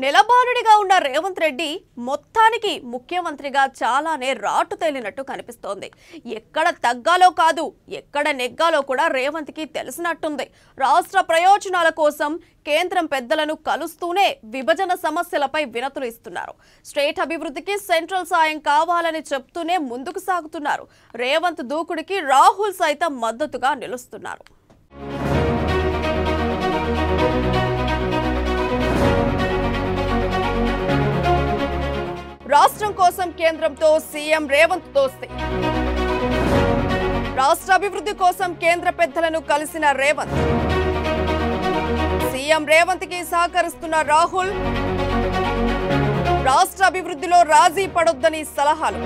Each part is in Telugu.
నిలబారుడిగా ఉన్న రేవంత్ రెడ్డి మొత్తానికి ముఖ్యమంత్రిగా చాలానే రాటు తేలినట్టు కనిపిస్తోంది. ఎక్కడ తగ్గాలో కాదు, ఎక్కడ నెగ్గాలో కూడా రేవంత్ కి తెలిసినట్టుంది. రాష్ట్ర ప్రయోజనాల కోసం కేంద్రం పెద్దలను కలుస్తూనే విభజన సమస్యలపై వినతులు ఇస్తున్నారు. స్టేట్ అభివృద్ధికి సెంట్రల్ సాయం కావాలని చెప్తూనే ముందుకు సాగుతున్నారు. రేవంత్ దూకుడికి రాహుల్ సైతం మద్దతుగా నిలుస్తున్నారు. రాష్ట్రం కోసం కేంద్రంతో సీఎం రేవంత్ దోస్తీ. రాష్ట్ర అభివృద్ధి కోసం కేంద్ర పెద్దలను కలిసిన రేవంత్. సీఎం రేవంత్ కి సహకరిస్తున్న రాహుల్. రాష్ట్ర అభివృద్ధిలో రాజీ పడొద్దని సలహాలు.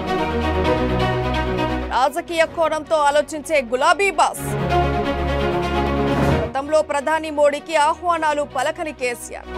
రాజకీయ కోణంతో ఆలోచించే గులాబీ బాస్. గతంలో ప్రధాని మోడీకి ఆహ్వానాలు పలకని కేసీఆర్.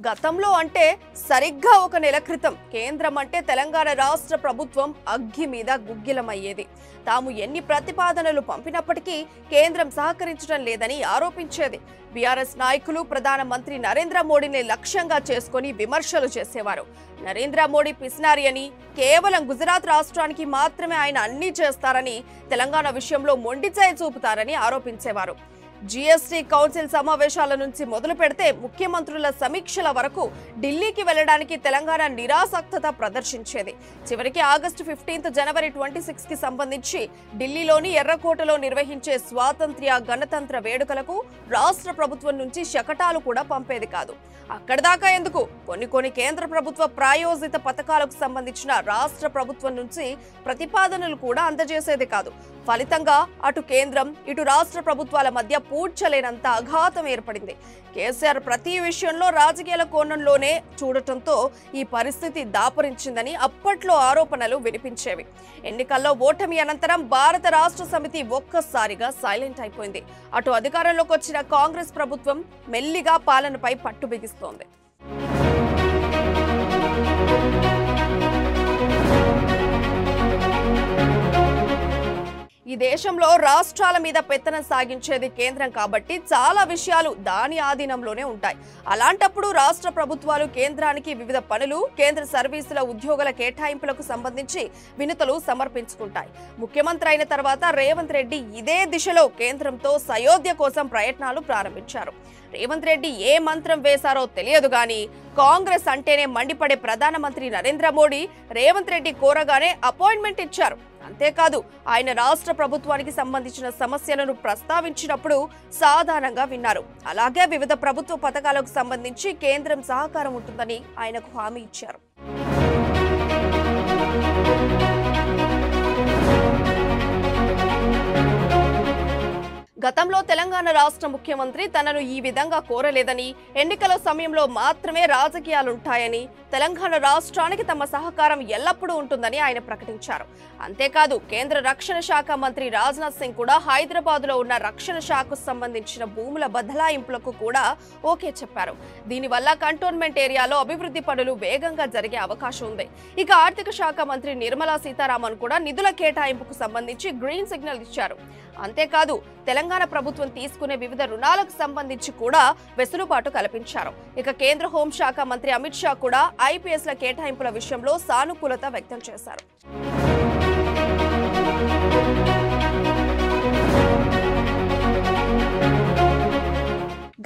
గతంలో అంటే సరిగ్గా ఒక నెల క్రితం కేంద్రం అంటే తెలంగాణ రాష్ట్ర ప్రభుత్వం అగ్గి మీద గుగ్గిలమయ్యేది. తాము ఎన్ని ప్రతిపాదనలు పంపినప్పటికీ కేంద్రం సహకరించడం లేదని ఆరోపించేది. బీఆర్ఎస్ నాయకులు ప్రధానమంత్రి నరేంద్ర మోడీని లక్ష్యంగా చేసుకుని విమర్శలు చేసేవారు. నరేంద్ర మోడీ పిసినారి అని, కేవలం గుజరాత్ రాష్ట్రానికి మాత్రమే ఆయన అన్నీ చేస్తారని, తెలంగాణ విషయంలో మొండిచేయి చూపుతారని ఆరోపించేవారు. జీఎస్టీ కౌన్సిల్ సమావేశాల నుంచి మొదలు పెడితే ముఖ్యమంత్రుల సమీక్షల వరకు ఢిల్లీకి వెళ్లడానికి తెలంగాణ నిరాసక్తత ప్రదర్శించేది. చివరికి ఆగస్టు 15 జనవరి 26 కి సంబంధించి ఢిల్లీలోని ఎర్రకోటలో నిర్వహించే స్వాతంత్ర్య గణతంత్ర వేడుకలకు రాష్ట్ర ప్రభుత్వం నుంచి శకటాలు కూడా పంపేది కాదు. అక్కడిదాకా ఎందుకు, కొన్ని కేంద్ర ప్రభుత్వ ప్రాయోజిత పథకాలకు సంబంధించిన రాష్ట్ర ప్రభుత్వం నుంచి ప్రతిపాదనలు కూడా అందజేసేది కాదు. ఫలితంగా అటు కేంద్రం ఇటు రాష్ట్ర ప్రభుత్వాల మధ్య పూడ్చలేనంత అఘాతం ఏర్పడింది. కేసీఆర్ ప్రతి విషయంలో రాజకీయాల కోణంలోనే చూడటంతో ఈ పరిస్థితి దాపురించిందని అప్పట్లో ఆరోపణలు వినిపించేవి. ఎన్నికల్లో ఓటమి అనంతరం భారత రాష్ట్ర సమితి ఒక్కసారిగా సైలెంట్ అయిపోయింది. అటు అధికారంలోకి వచ్చిన కాంగ్రెస్ ప్రభుత్వం మెల్లిగా పాలనపై పట్టు బిగిస్తోంది. ఈ దేశంలో రాష్ట్రాల మీద పెత్తనం సాగించేది కేంద్రం కాబట్టి చాలా విషయాలు దాని ఆధీనంలోనే ఉంటాయి. అలాంటప్పుడు రాష్ట్ర ప్రభుత్వాలు కేంద్రానికి వివిధ పనులు, కేంద్ర సర్వీసుల ఉద్యోగుల కేటాయింపులకు సంబంధించి వినతులు సమర్పించుకుంటాయి. ముఖ్యమంత్రి అయిన తర్వాత రేవంత్ రెడ్డి ఇదే దిశలో కేంద్రంతో సయోధ్య కోసం ప్రయత్నాలు ప్రారంభించారు. రేవంత్ రెడ్డి ఏ మంత్రం వేశారో తెలియదు గాని కాంగ్రెస్ అంటేనే మండిపడే ప్రధానమంత్రి నరేంద్ర మోడీ రేవంత్ రెడ్డి కోరగానే అపాయింట్మెంట్ ఇచ్చారు. అంతేకాదు, ఆయన రాష్ట్ర ప్రభుత్వానికి సంబంధించిన సమస్యలను ప్రస్తావించినప్పుడు సాధారణంగా విన్నారు. అలాగే వివిధ ప్రభుత్వ పథకాలకు సంబంధించి కేంద్రం సహకారం ఉంటుందని ఆయనకు హామీ ఇచ్చారు. గతంలో తెలంగాణ రాష్ట్ర ముఖ్యమంత్రి తనను ఈ విధంగా కోరలేదని, ఎన్నికల సమయంలో మాత్రమే రాజకీయాలుంటాయని, తెలంగాణ రాష్ట్రానికి తమ సహకారం ఎల్లప్పుడూ ఉంటుందని ఆయన ప్రకటించారు. అంతేకాదు, కేంద్ర రక్షణ శాఖ మంత్రి రాజ్నాథ్ సింగ్ కూడా హైదరాబాద్లో ఉన్న రక్షణ శాఖకు సంబంధించిన భూముల బదలాయింపులకు కూడా ఓకే చెప్పారు. దీనివల్ల కంటోన్మెంట్ ఏరియాలో అభివృద్ధి పనులు వేగంగా జరిగే అవకాశం ఉంది. ఇక ఆర్థిక శాఖ మంత్రి నిర్మలా సీతారామన్ కూడా నిధుల కేటాయింపుకు సంబంధించి గ్రీన్ సిగ్నల్ ఇచ్చారు. అంతేకాదు, తెలంగాణ ప్రభుత్వం తీసుకునే వివిధ రుణాలకు సంబంధించి కూడా వెసులుబాటు కల్పించారు. ఇక కేంద్ర హోంశాఖ మంత్రి అమిత్ షా కూడా ఐపీఎస్ల కేటాయింపుల విషయంలో సానుకూలత వ్యక్తం చేశారు.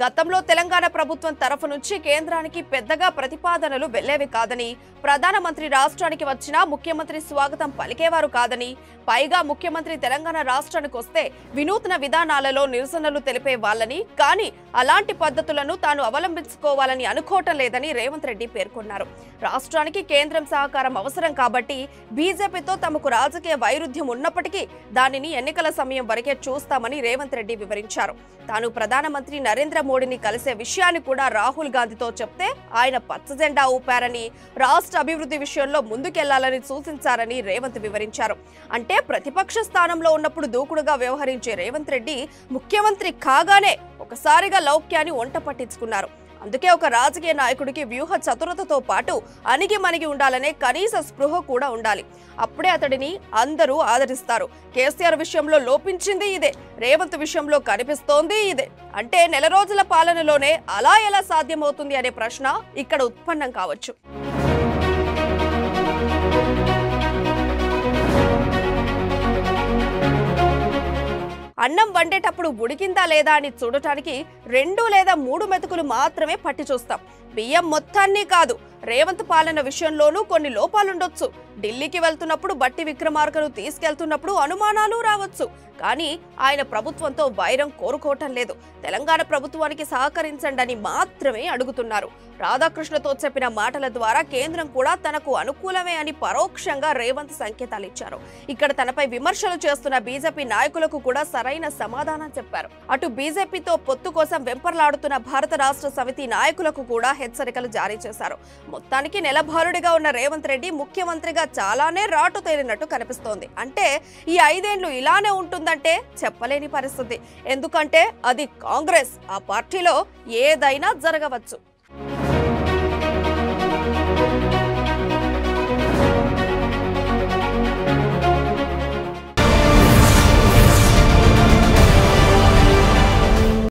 గతంలో తెలంగాణ ప్రభుత్వం తరఫు నుంచి కేంద్రానికి పెద్దగా ప్రతిపాదనలు వెళ్లేవి కాదని, ప్రధానమంత్రి రాష్ట్రానికి వచ్చినా ముఖ్యమంత్రి స్వాగతం పలికేవారు కాదని, పైగా ముఖ్యమంత్రి తెలంగాణ రాష్ట్రానికి వస్తే వినూత్న విధానాలలో నిరసనలు తెలిపే వాళ్ళని, కానీ అలాంటి పద్ధతులను తాను అవలంబించుకోవాలని అనుకోవటం లేదని రేవంత్ రెడ్డి పేర్కొన్నారు. రాష్ట్రానికి కేంద్రం సహకారం అవసరం కాబట్టి బీజేపీతో తమకు రాజకీయ వైరుధ్యం ఉన్నప్పటికీ దానిని ఎన్నికల సమయం వరకే చూస్తామని రేవంత్ రెడ్డి వివరించారు. తాను ప్రధానమంత్రి నరేంద్ర మోడీని కలిసే విషయాన్ని కూడా రాహుల్ గాంధీతో చెప్తే ఆయన పచ్చ జెండా ఊపారని, రాష్ట్ర అభివృద్ధి విషయంలో ముందుకెళ్లాలని సూచించారని రేవంత్ వివరించారు. అంటే ప్రతిపక్ష స్థానంలో ఉన్నప్పుడు దూకుడుగా వ్యవహరించే రేవంత్ రెడ్డి ముఖ్యమంత్రి కాగానే ఒకసారిగా లౌక్యాన్ని వంట పట్టించుకున్నారు. అందుకే ఒక రాజకీయ నాయకుడికి వ్యూహ చతురతతో పాటు అణిగి మణిగి ఉండాలనే కనీస స్పృహ కూడా ఉండాలి. అప్పుడే అతడిని అందరూ ఆదరిస్తారు. కేసీఆర్ విషయంలో లోపించింది ఇదే, రేవంత్ విషయంలో కనిపిస్తోంది ఇదే. అంటే నెల రోజుల పాలనలోనే అలా ఎలా సాధ్యమవుతుంది అనే ప్రశ్న ఇక్కడ ఉత్పన్నం కావచ్చు. అన్నం వండేటప్పుడు ఉడికిందా లేదా అని చూడటానికి 2 లేదా 3 మెతుకులు మాత్రమే పట్టి చూస్తాం. బియ్యం మొత్తాన్ని కాదు. రేవంత్ పాలన విషయంలోనూ కొన్ని లోపాలుండొచ్చు. ఢిల్లీకి వెళ్తున్నప్పుడు బట్టి విక్రమార్కను తీసుకెళ్తున్నప్పుడు అనుమానాలు రావచ్చు. కానీ ఆయన ప్రభుత్వంతో వైరం కోరుకోవటం లేదు. తెలంగాణ ప్రభుత్వానికి సహకరించండి అని మాత్రమే అడుగుతున్నారు. రాధాకృష్ణతో చెప్పిన మాటల ద్వారా కేంద్రం కూడా తనకు అనుకూలమే అని పరోక్షంగా రేవంత్ సంకేతాలు ఇచ్చారు. ఇక్కడ తనపై విమర్శలు చేస్తున్న బీజేపీ నాయకులకు కూడా సరైన సమాధానం చెప్పారు. అటు బీజేపీతో పొత్తు కోసం వెంపర్లాడుతున్న భారత రాష్ట్ర సమితి నాయకులకు కూడా హెచ్చరికలు జారీ చేశారు. మొత్తానికి నెలభారుడిగా ఉన్న రేవంత్ రెడ్డి ముఖ్యమంత్రిగా చాలానే రాటు తేలినట్టు కనిపిస్తోంది. అంటే ఈ 5 ఏళ్లు ఇలానే ఉంటుందంటే చెప్పలేని పరిస్థితి. ఎందుకంటే అది కాంగ్రెస్. ఆ పార్టీలో ఏదైనా జరగవచ్చు.